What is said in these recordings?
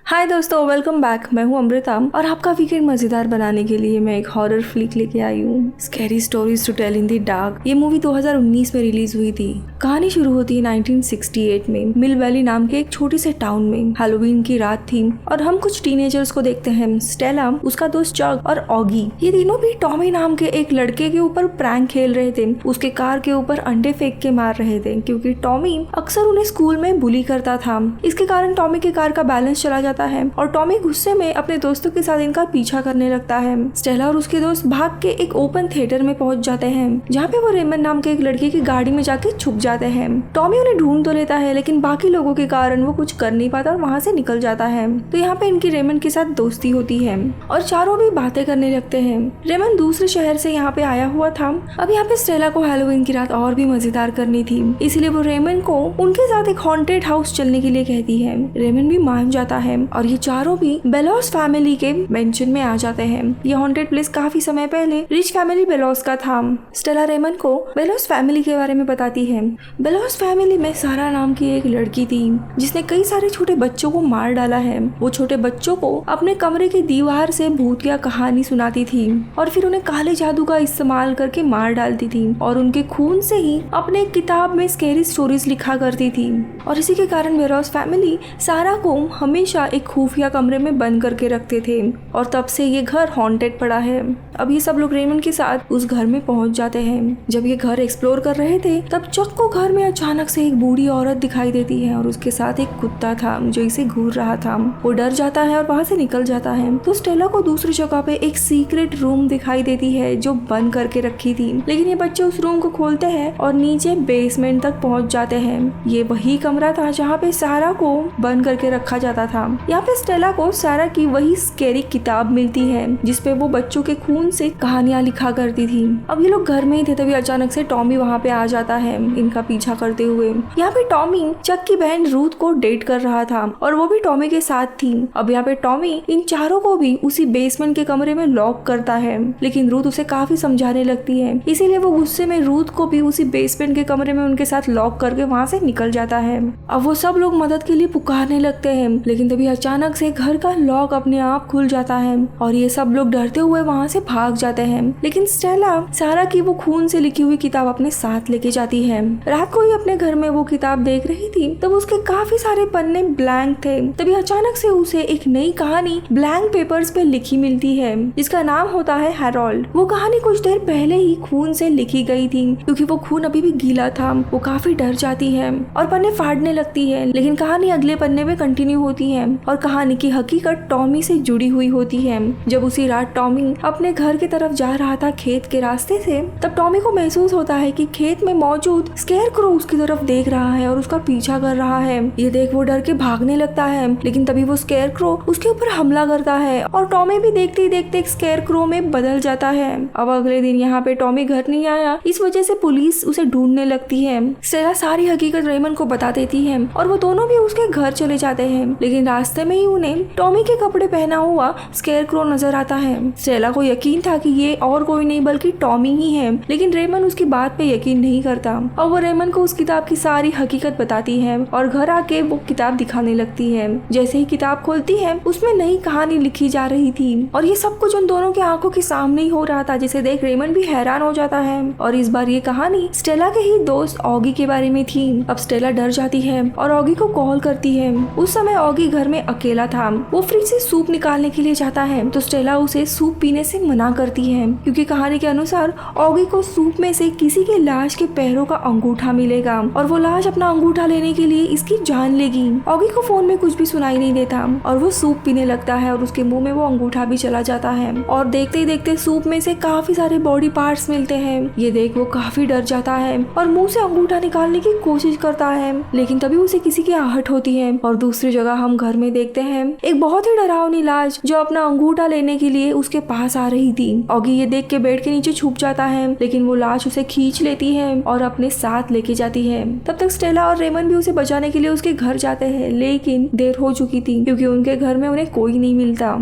हाय दोस्तों, welcome back. मैं हूं अमृता और आपका वीकेंड मजेदार बनाने के लिए मैं एक हॉरर फ्लिक लेके आई हूँ, scary stories to tell in the dark. ये मूवी 2019 में रिलीज हुई थी। कहानी शुरू होती है 1968 में मिल वैली नाम के एक छोटे से टाउन में। हैलोवीन की रात थी और हम कुछ टीनेजर्स को देखते हैं। स्टेला, उसका दोस्त चक और ऑगी, ये तीनों भी टॉमी नाम के एक लड़के के ऊपर प्रैंक खेल रहे थे। उसके कार के ऊपर अंडे फेंक के मार रहे थे क्योंकि टॉमी अक्सर उन्हें स्कूल में बुली करता था। इसके कारण टॉमी के कार का बैलेंस चला जाता है और टॉमी गुस्से में अपने दोस्तों के साथ इनका पीछा करने लगता है। स्टेला और उसके दोस्त भाग के एक ओपन थिएटर में पहुंच जाते हैं जहाँ पे वो रेमन नाम के एक लड़के की गाड़ी में जाके छुप जाते हैं। टॉमी उन्हें ढूंढ तो लेता है लेकिन बाकी लोगों के कारण वो कुछ कर नहीं पाता और वहाँ से निकल जाता है। तो यहाँ पे इनकी रेमन के साथ दोस्ती होती है और चारों भी बातें करने लगते हैं। रेमन दूसरे शहर से यहाँ पे आया हुआ था। अब यहाँ पे स्टेला को हैलोवीन की रात और भी मजेदार करनी थी, इसलिए वो रेमन को उनके साथ एक हॉन्टेड हाउस चलने के लिए कहती है। रेमन भी मान जाता है और ये चारों भी बेलोस फैमिली के मेंशन में आ जाते हैं। ये हॉन्टेड प्लेस काफी समय पहले रिच फैमिली बेलोस का था। स्टेला रेमन को बेलोस फैमिली के बारे में बताती है। बेलोस फैमिली में सारा नाम की एक लड़की थी जिसने कई सारे छोटे बच्चों को मार डाला है। वो छोटे बच्चों को अपने कमरे की दीवार से भूतिया कहानी सुनाती थी और फिर उन्हें काले जादू का इस्तेमाल करके मार डालती थी और उनके खून से ही अपने किताब में स्कैरी स्टोरीज लिखा करती थी। और इसी के कारण बेलोस फैमिली सारा को हमेशा एक खुफिया कमरे में बंद करके रखते थे और तब से ये घर हॉन्टेड पड़ा है। अब ये सब लोग रेमन के साथ उस घर में पहुंच जाते हैं। जब ये घर एक्सप्लोर कर रहे थे तब चक को घर में अचानक से एक बूढ़ी औरत दिखाई देती है और उसके साथ एक कुत्ता था जो इसे घूर रहा था। वो डर जाता है और वहाँ से निकल जाता है। तो स्टेला को दूसरी जगह पे एक सीक्रेट रूम दिखाई देती है जो बंद करके रखी थी, लेकिन ये बच्चे उस रूम को खोलते हैं और नीचे बेसमेंट तक पहुँच जाते हैं। ये वही कमरा था जहाँ पे सारा को बंद करके रखा जाता था। यहाँ पे स्टेला को सारा की वही स्कैरी किताब मिलती है जिसपे वो बच्चों के खून से कहानियां लिखा करती थी। अब ये लोग घर में ही थे तभी अचानक से टॉमी वहाँ पे आ जाता है इनका पीछा करते हुए। यहाँ पे टॉमी चक की बहन रूथ को डेट कर रहा था और वो भी टॉमी के साथ थी। अब यहाँ पे टॉमी इन चारों को भी उसी बेसमेंट के कमरे में लॉक करता है, लेकिन रूथ उसे काफी समझाने लगती है, इसीलिए वो गुस्से में रूथ को भी उसी बेसमेंट के कमरे में उनके साथ लॉक करके वहाँ से निकल जाता है। अब वो सब लोग मदद के लिए पुकारने लगते हैं, लेकिन तभी अचानक से घर का लॉक अपने आप खुल जाता है और ये सब लोग डरते हुए वहाँ से भाग जाते हैं। लेकिन स्टेला सारा की वो खून से लिखी हुई किताब अपने साथ लेके जाती है। रात को ही अपने घर में वो किताब देख रही थी तब उसके काफी सारे पन्ने ब्लैंक थे। तभी अचानक से उसे एक नई कहानी ब्लैंक पेपर्स पे लिखी मिलती है जिसका नाम होता है हैरोल्ड। वो कहानी कुछ देर पहले ही खून से लिखी गई थी। क्योंकि वो खून अभी भी गीला था वो काफी डर जाती है और पन्ने फाड़ने लगती है, लेकिन कहानी अगले पन्ने में कंटिन्यू होती है और कहानी की हकीकत टॉमी से जुड़ी हुई होती है। जब उसी रात टॉमी अपने घर की तरफ जा रहा था खेत के रास्ते से, तब टॉमी को महसूस होता है कि खेत में मौजूद स्केयरक्रो उसकी तरफ देख रहा है और उसका पीछा कर रहा है। ये देख वो डर के भागने लगता है, लेकिन तभी वो स्केयरक्रो उसके ऊपर हमला करता है और टॉमी भी देखते ही देखते एक स्केयरक्रो में बदल जाता है। अब अगले दिन यहाँ पे टॉमी घर नहीं आया, इस वजह से पुलिस उसे ढूंढने लगती है। स्टेला सारी हकीकत रेमन को बता देती है और वो दोनों भी उसके घर चले जाते हैं, लेकिन रास्ते में ही उन्हें टॉमी के कपड़े पहना हुआ स्केयरक्रो नजर आता है। स्टेला को यकीन था कि ये और कोई नहीं बल्कि टॉमी ही है, लेकिन रेमन उसकी बात पे यकीन नहीं करता और वो रेमन को उस किताब की सारी हकीकत बताती है और घर आके वो किताब दिखाने लगती है। जैसे ही किताब खोलती है उसमें नई कहानी लिखी जा रही थी और ये सब कुछ उन दोनों की आंखों के सामने ही हो रहा था, जिसे देख रेमन भी हैरान हो जाता है। और इस बार ये कहानी स्टेला के ही दोस्त ऑगी के बारे में थी। अब स्टेला डर जाती है और ऑगी को कॉल करती है। उस समय ऑगी घर में अकेला था। वो फ्रिज से सूप निकालने के लिए जाता है तो स्टेला उसे सूप पीने से मना करती है क्योंकि कहानी के अनुसार ऑगी को सूप में से किसी के लाश के पैरों का अंगूठा मिलेगा और वो लाश अपना अंगूठा लेने के लिए इसकी जान लेगी। ऑगी को फोन में कुछ भी सुनाई नहीं देता और वो सूप पीने लगता है और उसके मुंह में वो अंगूठा भी चला जाता है और देखते ही देखते सूप में से काफी सारे बॉडी पार्ट्स मिलते हैं। ये देख वो काफी डर जाता है और मुंह से अंगूठा निकालने की कोशिश करता है, लेकिन तभी उसे किसी की आहट होती है। और दूसरी जगह हम घर में देखते हैं एक बहुत ही डरावनी लाश जो अपना अंगूठा लेने के लिए उसके पास आ रही थी। ऑगी ये देख के बेड के नीचे छुप जाता है, लेकिन वो लाश उसे खींच लेती है और अपने साथ लेके जाती है। तब तक स्टेला और रेमन भी उसे बचाने के लिए उसके घर जाते हैं, लेकिन देर हो चुकी थी क्योंकि उनके घर में उन्हें कोई नहीं मिलता।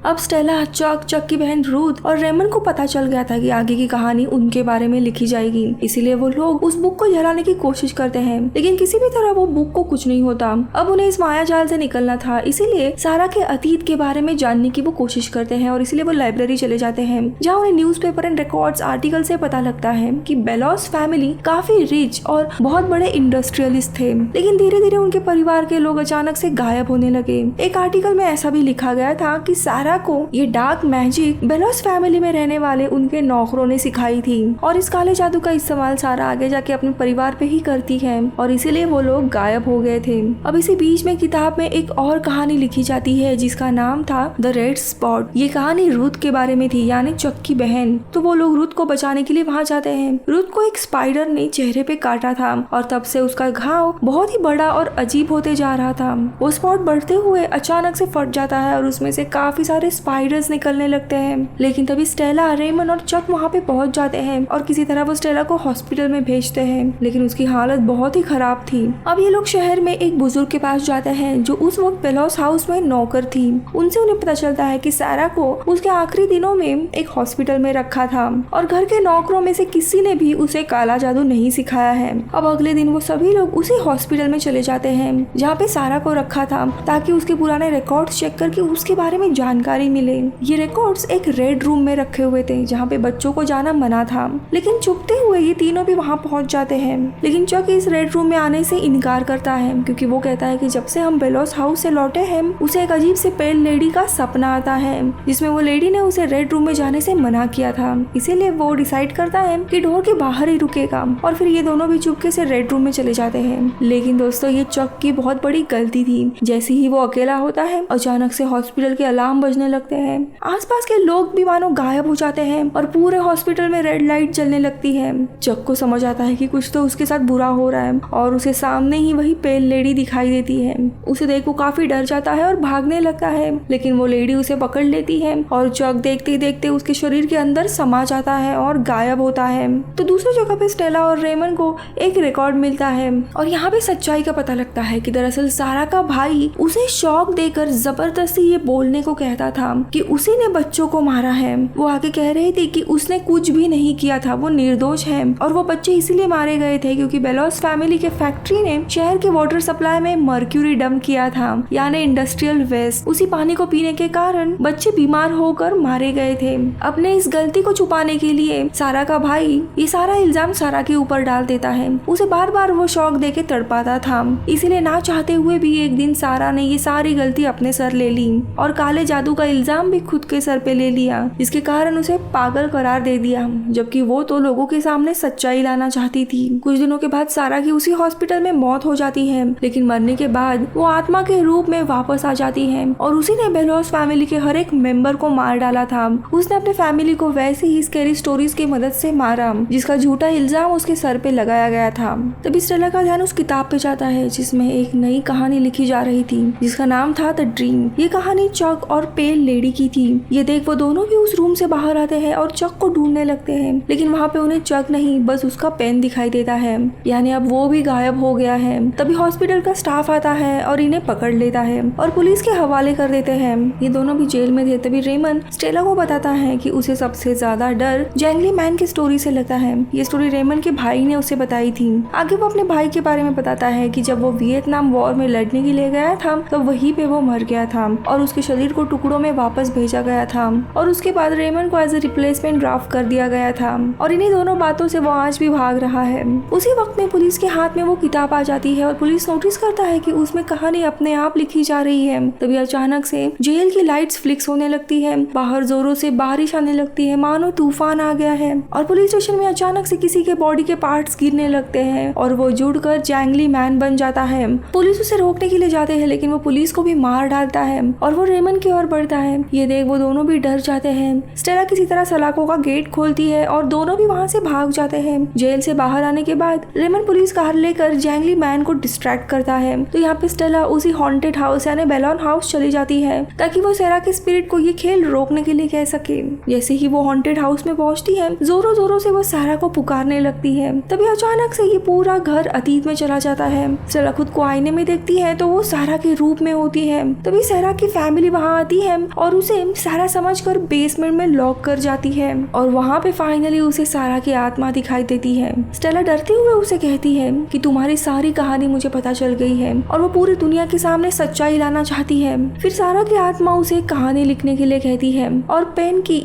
अब स्टेला, चक की बहन रूथ और रेमन को पता चल गया था कि आगे की कहानी उनके बारे में लिखी जाएगी, इसीलिए वो लोग उस बुक को जलाने की कोशिश करते हैं, लेकिन किसी भी तरह वो बुक को कुछ नहीं होता। अब उन्हें इस माया जाल से निकलना था, इसीलिए सारा के अतीत के बारे में जानने की वो कोशिश करते हैं और इसीलिए वो लाइब्रेरी चले जाते हैं, जहाँ उन्हें न्यूज़पेपर एंड रिकॉर्ड्स आर्टिकल से पता लगता है कि बेलोस फैमिली काफी रिच और बहुत बड़े इंडस्ट्रियलिस्ट थे, लेकिन धीरे धीरे उनके परिवार के लोग अचानक से गायब होने लगे। एक आर्टिकल में ऐसा भी लिखा गया था कि सारा को ये डार्क मैजिक बेलोस फैमिली में रहने वाले उनके नौकरों ने सिखाई थी और इस काले जादू का इस्तेमाल सारा आगे जाके अपने परिवार पे ही करती है और इसीलिए वो लोग गायब हो गए थे। अब इसी बीच में किताब में एक और कहानी लिखी जाती है जिसका नाम था द रेड स्पॉट। ये कहानी रूथ के बारे में थी, यानी चक की बहन। तो वो लोग रूथ को बचाने के लिए वहाँ जाते हैं। रूथ को एक स्पाइडर ने चेहरे पे काटा था और तब से उसका घाव बहुत ही बड़ा और अजीब होते जा रहा था। वो स्पॉट बढ़ते हुए अचानक से फट जाता है और उसमें से काफी सारे स्पाइडर्स निकलने लगते हैं, लेकिन तभी स्टेला, रेमन और चक वहाँ पे पहुंच जाते हैं और किसी तरह वो स्टेला को हॉस्पिटल में भेजते हैं, लेकिन उसकी हालत बहुत ही खराब थी। अब ये लोग शहर में एक बुजुर्ग के पास जाते हैं जो उस वक्त बेलोस हाउस में नौकर थी। उनसे उन्हें पता चलता है कि सारा को उसके आखिरी दिनों में एक हॉस्पिटल में रखा था और घर के नौकरों में से किसी ने भी उसे काला जादू नहीं सिखाया है। अब अगले दिन वो सभी लोग उसी हॉस्पिटल में चले जाते हैं जहाँ पे सारा को रखा था, ताकि उसके पुराने रिकॉर्ड्स चेक करके उसके बारे में जानकारी मिले। ये रिकॉर्ड्स एक रेड रूम में रखे हुए थे जहाँ पे बच्चों को जाना मना था, लेकिन चुपते हुए ये तीनों भी वहाँ पहुँच जाते हैं। लेकिन चक इस रेड रूम में आने से इनकार करता है क्योंकि वो कहता है कि जब से हम बेलोस हाउस से लौटे हैं उसे एक अजीब से पेल लेडी का सपना आता है जिसमें वो लेडी ने उसे रेड रूम में जाने से मना किया था, इसीलिए वो डिसाइड करता है कि डोर के बाहर ही रुकेगा और फिर ये दोनों भी चुपके से रेड रूम में चले जाते हैं। लेकिन दोस्तों, ये चक की बहुत बड़ी गलती थी। जैसे ही वो अकेला होता है अचानक से हॉस्पिटल के अलार्म बजने लगते हैं। आसपास के लोग भी मानो गायब हो जाते हैं और पूरे हॉस्पिटल में रेड लाइट जलने लगती है। चक को समझ आता है कि कुछ तो उसके साथ बुरा हो रहा है और उसे सामने ही वही पेल लेडी दिखाई देती है। उसे देख वो काफी डर जाता है और भागने लगता है, लेकिन वो लेडी उसे पकड़ लेती है और चक देखते ही देखते उसके शरीर के अंदर समा जाता है और गायब होता है। तो दूसरी जगह पे स्टेला और रेमन को एक रिकॉर्ड मिलता है और यहाँ पे सच्चाई का पता लगता है कि दरअसल सारा का भाई उसे शॉक देकर जबरदस्ती ये बोलने को कहता था कि उसी ने बच्चों को मारा है। वो आगे कह रही थी कि उसने कुछ भी नहीं किया था, वो निर्दोष है और वो बच्चे इसीलिए मारे गए थे क्योंकि बेलोस फैमिली के फैक्ट्री ने शहर के वाटर सप्लाई में मर्क्यूरी डंप किया था, यानी इंडस्ट्रियल वेस्ट। उसी पानी को पीने के कारण बच्चे बीमार होकर मारे गए थे। अपने इस गलती को छुपाने के लिए सारा का भाई ये सारा इल्जाम सारा के ऊपर डाल देता है। उसे बार बार वो शौक देके तड़पाता था, इसीलिए ना चाहते हुए भी एक दिन सारा ने ये सारी गलती अपने सर ले ली और काले जादू का इल्जाम भी खुद के सर पे ले लिया, जिसके कारण उसे पागल करार दे दिया, जबकि वो तो लोगों के सामने सच्चाई लाना चाहती थी। कुछ दिनों के बाद सारा की उसी हॉस्पिटल में मौत हो जाती है, लेकिन मरने के बाद वो आत्मा के रूप में वापस आ जाती है और उसी ने बेलोस फैमिली के हर एक मेंबर को मार डाला था। उसने अपने फैमिली को वैसे ही स्कैरी स्टोरीज की मदद से मारा जिसका झूठा इल्जाम उसके सर पे लगाया गया था। तभी स्टेला का ध्यान उस किताब पे जाता है जिसमें एक नई कहानी लिखी जा रही थी जिसका नाम था द ड्रीम। ये कहानी चक और पेल लेडी की थी। ये देख वो दोनों भी उस रूम से बाहर आते हैं और चक को ढूंढने लगते हैं, लेकिन वहाँ पे उन्हें चक नहीं बस उसका पेन दिखाई देता है, यानी अब वो भी गायब हो गया है। तभी हॉस्पिटल का स्टाफ आता है और इन्हें पकड़ लेता है और पुलिस के हवाले कर देते हैं। ये दोनों भी जेल में थे। तभी रेमन स्टेला को बताता है कि उसे सबसे ज्यादा डर जैंगली मैन की स्टोरी से लगता है। ये स्टोरी रेमन के भाई ने उसे बताई थी। आगे वो अपने भाई के बारे में बताता है कि जब वो वियतनाम वॉर में लड़ने के लिए गया था तो वहीं पे वो मर गया था और उसके शरीर को टुकड़ों में वापस भेजा गया था और उसके बाद रेमन को एज ए रिप्लेसमेंट ड्राफ्ट कर दिया गया था और इन्हीं दोनों बातों से वो आज भी भाग रहा है। उसी वक्त में पुलिस के हाथ में वो किताब आ जाती है और पुलिस नोटिस करता है कि उसमें कहानी अपने आप लिखी जा रही है। तभी अचानक से जेल की लाइट्स फ्लिक्स होने लगती है, बाहर जोरों से बारिश आने लगती है, मानो तूफान आ गया है और पुलिस स्टेशन में अचानक से किसी के बॉडी के पार्ट्स गिरने लगते हैं और वो जुड़कर जैंगली मैन बन जाता है। पुलिस उसे रोकने के लिए जाते हैं, लेकिन वो पुलिस को भी मार डालता है और वो रेमन की ओर बढ़ता है। ये देख वो दोनों भी डर जाते हैं। स्टेला किसी तरह सलाखों का गेट खोलती है और दोनों भी वहाँ से भाग जाते हैं। जेल से बाहर आने के बाद रेमन पुलिस कार लेकर जैंगली मैन को डिस्ट्रैक्ट करता है। तो यहाँ पे स्टेला उसी हॉन्टेड हाउस यानी बेलोन हाउस चली जाती है ताकि वो सारा के स्पिरिट को ये खेल रोकने के लिए कह सके। जैसे ही वो हॉन्टेड हाउस में पहुंचती है जोरों जोरों से वो सारा को पुकारने लगती है। तभी अचानक से ये पूरा घर अतीत में चला जाता है। स्टेला खुद को आईने में देखती है तो वो सारा के रूप में होती है। तभी सारा की फैमिली वहाँ आती है और उसे सारा समझकर बेसमेंट में लॉक कर जाती है और वहाँ पे फाइनली उसे सारा की आत्मा दिखाई देती है। स्टेला डरते हुए उसे कहती है कि तुम्हारी सारी कहानी मुझे पता चल गई है और वो पूरी दुनिया के सामने सच्चाई लाना चाहती है। फिर सारा की आत्मा उसे कहानी लिखने के लिए कहती है और पेन की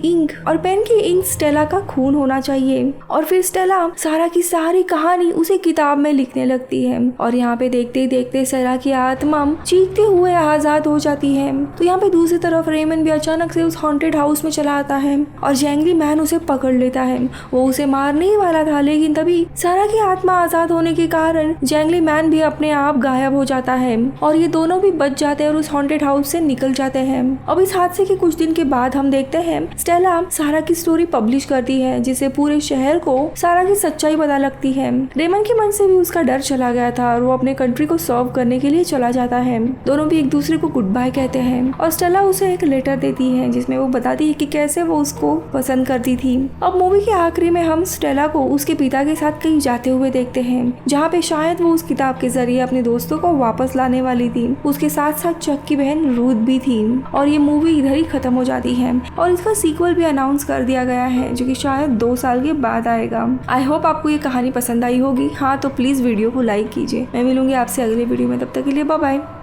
इंक स्टेला का खून होना चाहिए। और फिर स्टेला सारा की सारी कहानी उसे किताब में लिखने लगती है और यहाँ पे देखते ही देखते सारा की आत्मा चीखते हुए आजाद हो जाती है। तो यहाँ पे दूसरी तरफ रेमन भी अचानक से उस हॉन्टेड हाउस में चला आता है और जैंगली मैन उसे पकड़ लेता है। वो उसे मारने ही वाला था, लेकिन तभी सारा की आत्मा आजाद होने के कारण जैंगली मैन भी अपने आप गायब हो जाता है और ये दोनों भी बच जाते हैं और उस हॉन्टेड हाउस से निकल जाते हैं। अब इस हादसे के कुछ दिन के बाद हम देखते हैं स्टेला सारा की स्टोरी पब्लिश करती है, जिससे पूरे शहर को सारा की सच्चाई पता लगती है। रेमन के मन से भी उसका डर चला गया था और वो अपने कंट्री को सर्व करने के लिए चला जाता है। दोनों भी एक दूसरे को गुड बाय कहते हैं और स्टेला उसे एक लेटर देती है जिसमें वो बताती है कि कैसे वो उसको पसंद करती थी। अब मूवी के आखिरी में हम स्टेला को उसके पिता के साथ कहीं जाते हुए देखते हैं, जहाँ पे शायद वो उस किताब के जरिए अपने दोस्तों को वापस लाने वाली थी। उसके साथ साथ चक की बहन रूथ भी थी और ये मूवी इधर ही खत्म हो जाती है और इसका सीक्वल भी अनाउंस कर दिया गया है, जो कि शायद 2 साल के बाद आएगा। आई होप आपको ये कहानी पसंद आई होगी। हाँ तो प्लीज वीडियो को लाइक कीजिए। मैं मिलूंगी आपसे अगले वीडियो में, तब तक के लिए बाय बाय।